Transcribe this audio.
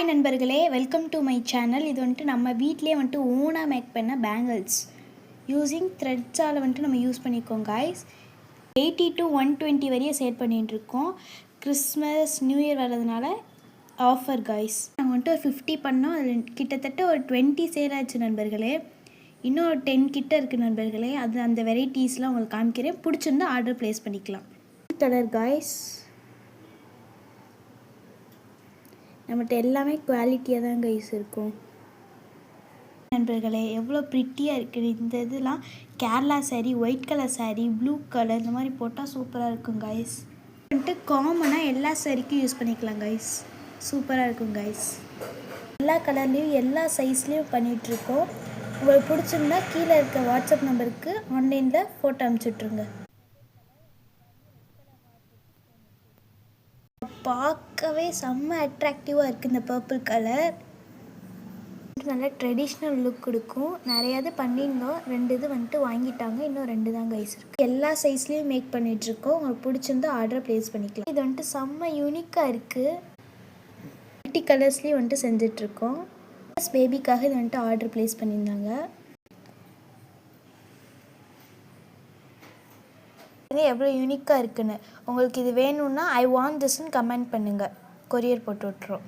Hi நண்பர்களே, welcome to my channel. இது வந்துட்டு நம்ம வீட்டிலே வந்துட்டு ஓனாக மேக் பண்ண பேங்கிள்ஸ் யூஸிங் த்ரெட்ஸால் வந்துட்டு நம்ம யூஸ் பண்ணியிருக்கோம் காய்ஸ். 80 to 120 வரையும் சேல் பண்ணிகிட்ருக்கோம். கிறிஸ்மஸ் நியூ இயர் வர்றதுனால ஆஃபர் காய்ஸ். நாங்கள் வந்துட்டு ஒரு 50 பண்ணோம். அது கிட்டத்தட்ட ஒரு 20 சேல் ஆச்சு நண்பர்களே. இன்னும் ஒரு 10 கிட்ட இருக்குது நண்பர்களே. அது அந்த வெரைட்டிஸ்லாம் உங்களுக்கு காமிக்கிறேன். பிடிச்சிருந்தா ஆர்டர் ப்ளேஸ் பண்ணிக்கலாம். கலர் காய்ஸ், நம்மகிட்ட எல்லாமே குவாலிட்டியாக தான் கைஸ் இருக்கும் நண்பர்களே. எவ்வளோ ப்ரிட்டியாக இருக்குது. இந்த இதெல்லாம் Kerala sari, white colour sari, blue colour இந்த மாதிரி போட்டால் சூப்பராக இருக்கும் கைஸ். வந்துட்டு காமனாக எல்லா சாரீக்கும் யூஸ் பண்ணிக்கலாம் கைஸ். சூப்பராக இருக்கும் கைஸ். எல்லா கலர்லேயும் எல்லா சைஸ்லேயும் பண்ணிகிட்ருக்கோம். உங்களுக்கு பிடிச்சிருந்தா கீழே இருக்க வாட்ஸ்அப் நம்பருக்கு ஆன்லைனில் ஃபோட்டோ அனுப்பிச்சுட்ருங்க. பார்க்கவே செம்ம அட்ராக்டிவாக இருக்குது இந்த பர்பிள் கலர். நல்ல ட்ரெடிஷ்னல் லுக் கொடுக்கும். நிறையா இது பண்ணியிருந்தோம். 2 இது வந்துட்டு வாங்கிட்டாங்க. இன்னும் 2 தான் கைஸ் இருக்குது. எல்லா சைஸ்லேயும் மேக் பண்ணிகிட்ருக்கோம். உங்களுக்கு பிடிச்சிருந்தா ஆர்டர் ப்ளேஸ் பண்ணிக்கலாம். இது வந்துட்டு செம்ம யூனிக்காக இருக்குது. மல்டி கலர்ஸ்லேயும் வந்துட்டு செஞ்சிட்ருக்கோம். பேபிக்காக இது வந்துட்டு ஆர்டர் ப்ளேஸ் பண்ணியிருந்தாங்க. எவ்வளோ யூனிக்காக இருக்குன்னு உங்களுக்கு இது வேணும்னா ஐ வாண்ட் திஸ்ன்னு கமெண்ட் பண்ணுங்கள். கொரியர் போட்டு விட்ருவோம்.